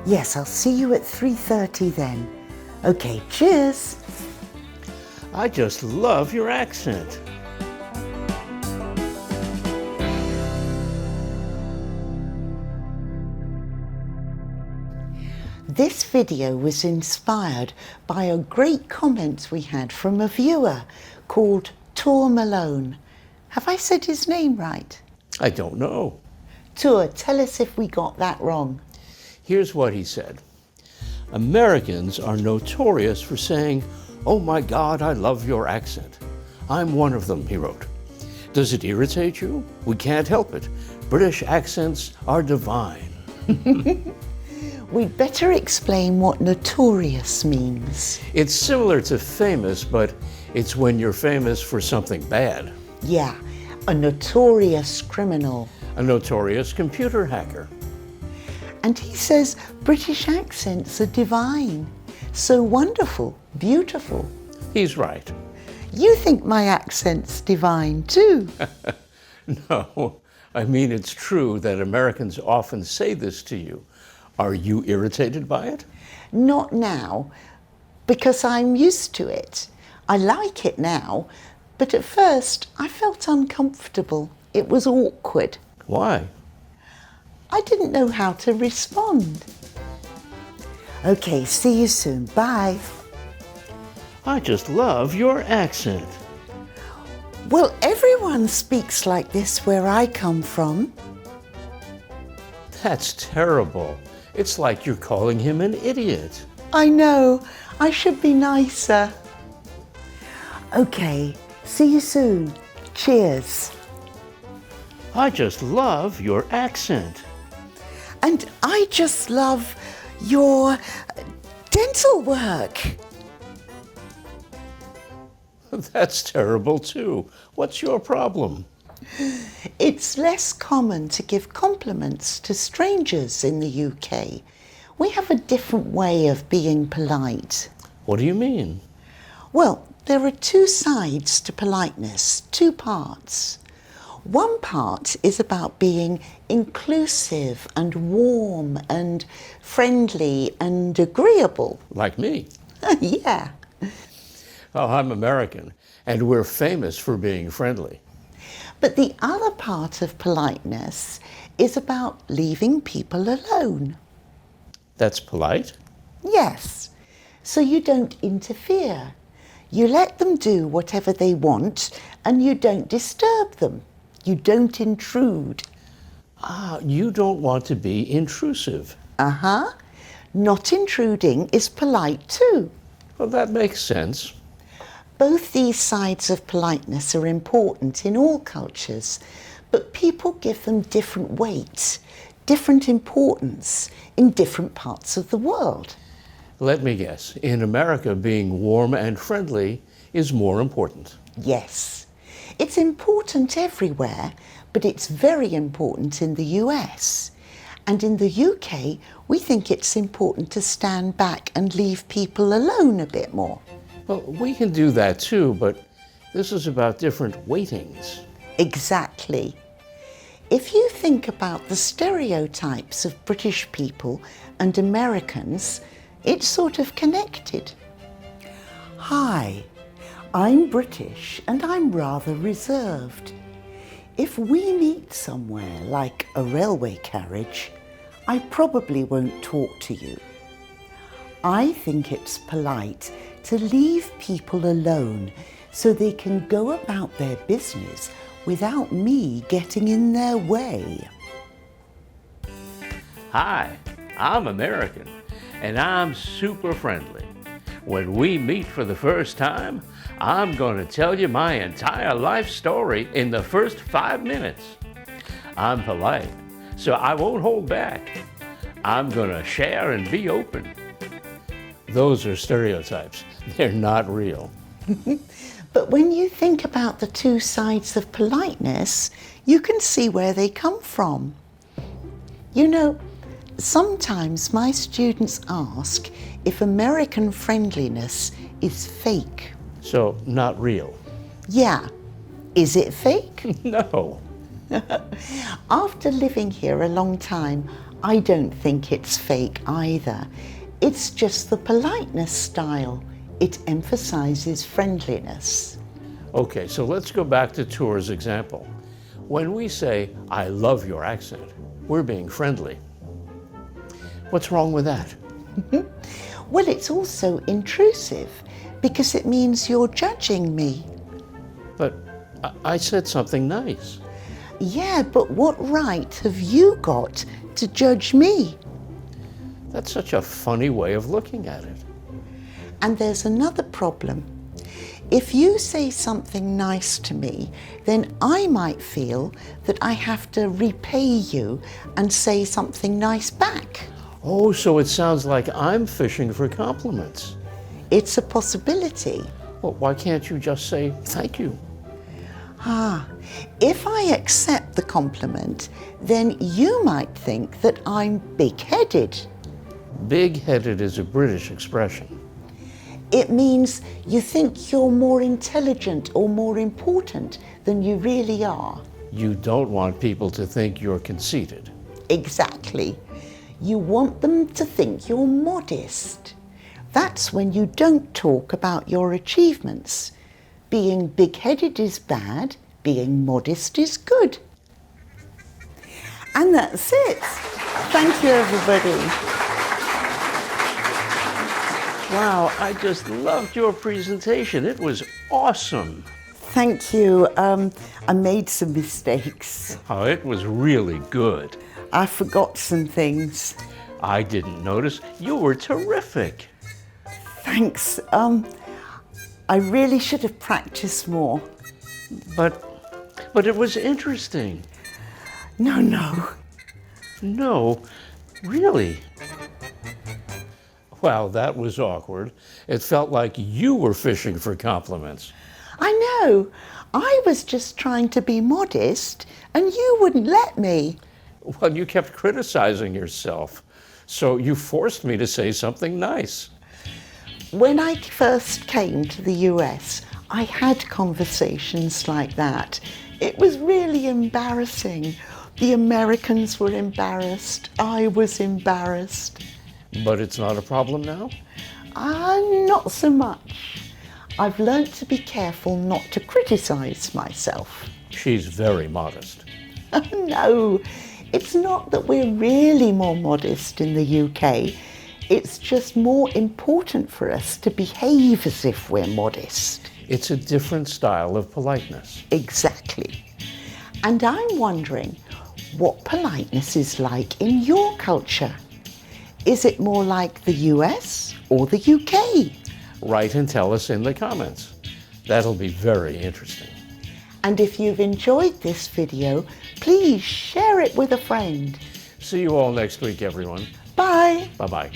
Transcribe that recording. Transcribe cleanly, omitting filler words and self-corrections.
Yes, I'll see you at 3:30 then. Okay, cheers. I just love your accent. This video was inspired by a great comment we had from a viewer called Tor Malone. Have I said his name right? I don't know. Tor, tell us if we got that wrong. Here's what he said. Americans are notorious for saying, "Oh my God, I love your accent." I'm one of them, he wrote. Does it irritate you? We can't help it. British accents are divine. We'd better explain what notorious means. It's similar to famous, but it's when you're famous for something bad. Yeah, a notorious criminal. A notorious computer hacker. And he says British accents are divine. So wonderful, beautiful. He's right. You think my accent's divine too? No, I mean it's true that Americans often say this to you. Are you irritated by it? Not now, because I'm used to it. I like it now, but at first I felt uncomfortable. It was awkward. Why? I didn't know how to respond. Okay, see you soon. Bye. I just love your accent. Well, everyone speaks like this where I come from. That's terrible. It's like you're calling him an idiot. I know. I should be nicer. Okay, see you soon. Cheers. I just love your accent. And I just love your dental work. That's terrible too. What's your problem? It's less common to give compliments to strangers in the UK. We have a different way of being polite. What do you mean? Well, there are two sides to politeness, two parts. One part is about being inclusive and warm and friendly and agreeable. Like me. Yeah. Oh, I'm American, and we're famous for being friendly. But the other part of politeness is about leaving people alone. That's polite? Yes. So you don't interfere. You let them do whatever they want and you don't disturb them. You don't intrude. Ah, you don't want to be intrusive. Uh-huh. Not intruding is polite too. Well, that makes sense. Both these sides of politeness are important in all cultures, but people give them different weight, different importance in different parts of the world. Let me guess. In America, being warm and friendly is more important. Yes. It's important everywhere, but it's very important in the US. And in the UK, we think it's important to stand back and leave people alone a bit more. Well, we can do that too, but this is about different weightings. Exactly. If you think about the stereotypes of British people and Americans, it's sort of connected. Hi, I'm British and I'm rather reserved. If we meet somewhere like a railway carriage, I probably won't talk to you. I think it's polite to leave people alone so they can go about their business without me getting in their way. Hi, I'm American, and I'm super friendly. When we meet for the first time, I'm going to tell you my entire life story in the first 5 minutes. I'm polite, so I won't hold back. I'm going to share and be open. Those are stereotypes. They're not real. But when you think about the two sides of politeness, you can see where they come from. You know, sometimes my students ask if American friendliness is fake. So, not real. Yeah. Is it fake? No. After living here a long time, I don't think it's fake either. It's just the politeness style. It emphasizes friendliness. Okay, so let's go back to Tour's example. When we say, I love your accent, we're being friendly. What's wrong with that? Well, it's also intrusive because it means you're judging me. But I said something nice. Yeah, but what right have you got to judge me? That's such a funny way of looking at it. And there's another problem. If you say something nice to me, then I might feel that I have to repay you and say something nice back. Oh, so it sounds like I'm fishing for compliments. It's a possibility. Well, why can't you just say thank you? If I accept the compliment, then you might think that I'm big-headed. Big-headed is a British expression. It means you think you're more intelligent or more important than you really are. You don't want people to think you're conceited. Exactly. You want them to think you're modest. That's when you don't talk about your achievements. Being big-headed is bad, being modest is good. And that's it. Thank you, everybody. Wow, I just loved your presentation. It was awesome. Thank you. I made some mistakes. Oh, it was really good. I forgot some things. I didn't notice. You were terrific. Thanks. I really should have practiced more. But it was interesting. No. No, really. Well, that was awkward. It felt like you were fishing for compliments. I know. I was just trying to be modest and you wouldn't let me. Well, you kept criticizing yourself, so you forced me to say something nice. When I first came to the US, I had conversations like that. It was really embarrassing. The Americans were embarrassed. I was embarrassed. But it's not a problem now? Not so much. I've learnt to be careful not to criticize myself. She's very modest. No, it's not that we're really more modest in the UK. It's just more important for us to behave as if we're modest. It's a different style of politeness. Exactly. And I'm wondering what politeness is like in your culture. Is it more like the US or the UK? Write and tell us in the comments. That'll be very interesting. And if you've enjoyed this video, please share it with a friend. See you all next week, everyone. Bye. Bye-bye.